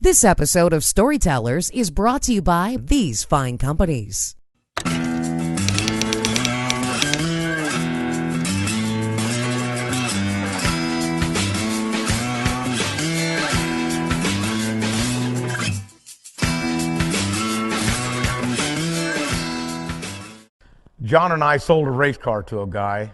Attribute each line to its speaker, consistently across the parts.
Speaker 1: This episode of Storytellers is brought to you by these fine companies.
Speaker 2: John and I sold a race car to a guy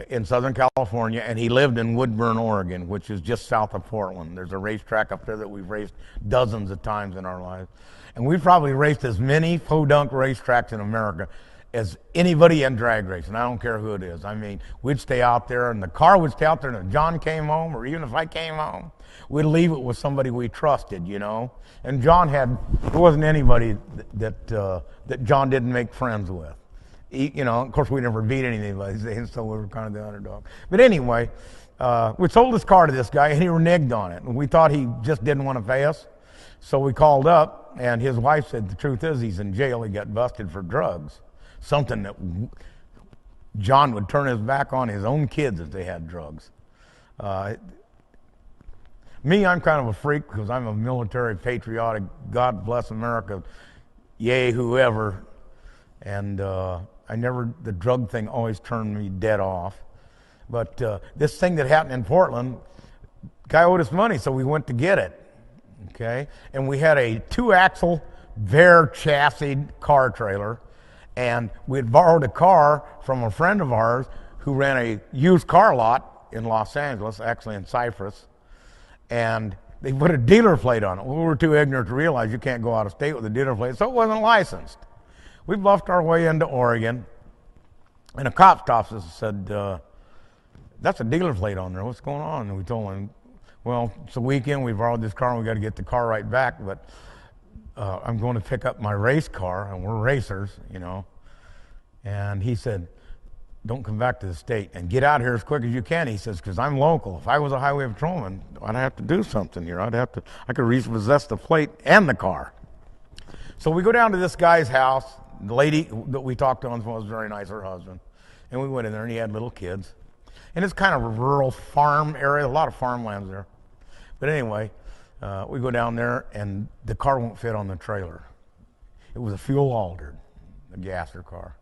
Speaker 2: in Southern California, and he lived in Woodburn, Oregon, which is just south of Portland. There's a racetrack up there that we've raced dozens of times in our lives. And we've probably raced as many podunk racetracks in America as anybody in drag racing. I don't care who it is. I mean, we'd stay out there, and the car would stay out there, and if John came home, or even if I came home, we'd leave it with somebody we trusted, you know. And John there wasn't anybody that John didn't make friends with. You know, of course, we never beat anybody, so we were kind of the underdog. But anyway, we sold his car to this guy, and he reneged on it. And we thought he just didn't want to pay us. So we called up, and his wife said, the truth is he's in jail. He got busted for drugs. Something that John would turn his back on his own kids if they had drugs. Me, I'm kind of a freak because I'm a military, patriotic, God bless America, yay, whoever. And the drug thing always turned me dead off. But this thing that happened in Portland, guy owed us money, so we went to get it, okay? And we had a 2-axle, bare chassis car trailer, and we had borrowed a car from a friend of ours who ran a used car lot in Los Angeles, actually in Cypress, and they put a dealer plate on it. We were too ignorant to realize you can't go out of state with a dealer plate, so it wasn't licensed. We bluffed our way into Oregon, and a cop stops us and said, that's a dealer plate on there. What's going on? And we told him, well, it's a weekend. We borrowed this car, and we got to get the car right back, but I'm going to pick up my race car, and we're racers, you know. And he said, don't come back to the state, and get out here as quick as you can. He says, because I'm local. If I was a highway patrolman, I'd have to do something here. I could repossess the plate and the car. So we go down to this guy's house. The lady that we talked to on the phone was very nice, her husband. And we went in there, and he had little kids. And it's kind of a rural farm area, a lot of farmlands there. But anyway, we go down there, and the car won't fit on the trailer. It was a fuel-altered, a gasser car.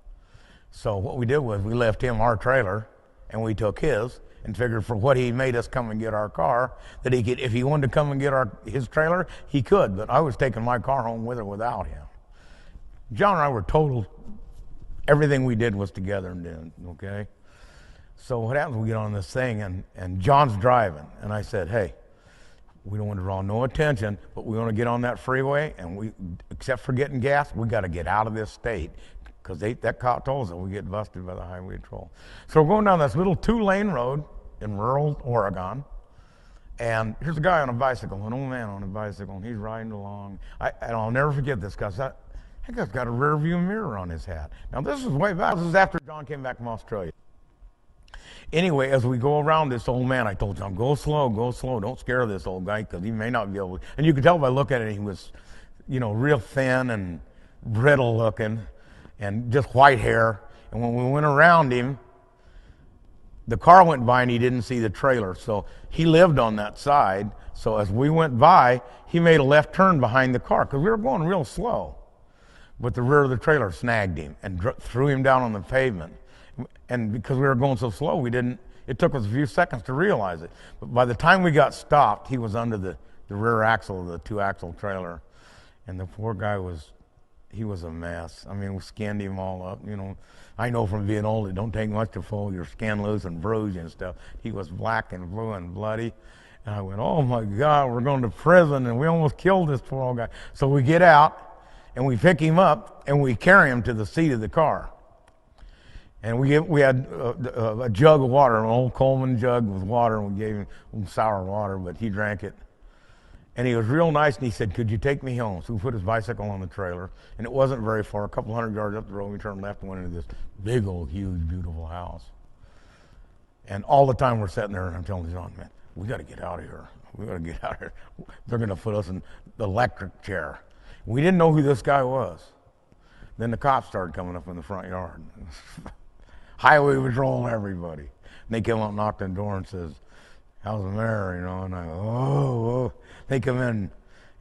Speaker 2: So what we did was we left him our trailer, and we took his, and figured for what he made us come and get our car, that he could, if he wanted to come and get his trailer, he could. But I was taking my car home with or without him. John and I were total, everything we did was together and then, okay? So what happens, we get on this thing, and John's driving, and I said, hey, we don't want to draw no attention, but we want to get on that freeway, and except for getting gas, we got to get out of this state, because that cop told us that we get busted by the highway patrol. So we're going down this little 2-lane road in rural Oregon, and here's a guy on a bicycle, an old man on a bicycle, and he's riding along. And I'll never forget this, because that guy's got a rear view mirror on his hat. Now this is way back. This is after John came back from Australia. Anyway, as we go around this old man, I told John, go slow, don't scare this old guy, because he may not be able to. And you could tell by looking at it, he was, you know, real thin and brittle looking and just white hair. And when we went around him, the car went by and he didn't see the trailer. So he lived on that side. So as we went by, he made a left turn behind the car, because we were going real slow. But the rear of the trailer snagged him and threw him down on the pavement. And because we were going so slow, it took us a few seconds to realize it. But by the time we got stopped, he was under the rear axle of the 2-axle trailer. And the poor guy he was a mess. I mean, we skinned him all up. You know, I know from being old, it don't take much to pull your skin loose and bruise and stuff. He was black and blue and bloody. And I went, oh my God, we're going to prison, and we almost killed this poor old guy. So we get out, and we pick him up, and we carry him to the seat of the car. And we had a jug of water, an old Coleman jug with water, and we gave him some sour water, but he drank it. And he was real nice, and he said, could you take me home? So we put his bicycle on the trailer, and it wasn't very far, a couple hundred yards up the road. We turned left and went into this big old, huge, beautiful house. And all the time we're sitting there, and I'm telling John, man, we got to get out of here. We got to get out of here. They're going to put us in the electric chair. We didn't know who this guy was. Then the cops started coming up in the front yard. Highway patrol, everybody. And they come up, knocked on the door, and says, how's the mayor, you know? And I go, oh. They come in,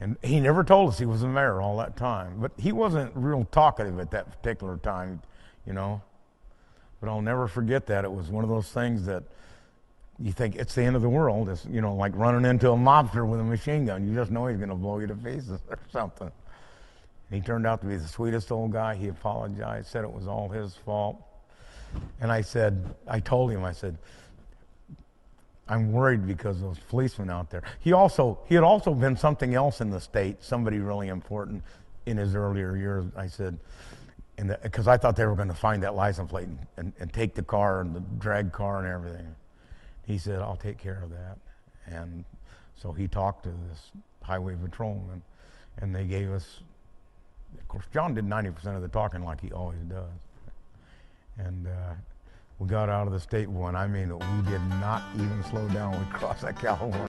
Speaker 2: And he never told us he was the mayor all that time. But he wasn't real talkative at that particular time, you know. But I'll never forget that. It was one of those things that you think it's the end of the world. It's, you know, like running into a mobster with a machine gun. You just know he's going to blow you to pieces or something. And he turned out to be the sweetest old guy. He apologized, said it was all his fault. And I told him, I said, I'm worried because those policemen out there. He had also been something else in the state, somebody really important in his earlier years. I said, because I thought they were going to find that license plate and take the car and the drag car and everything. He said, I'll take care of that. And so he talked to this highway patrolman, and they gave us, of course, John did 90% of the talking like he always does. And we got out of the state one. I mean, we did not even slow down when we crossed that California.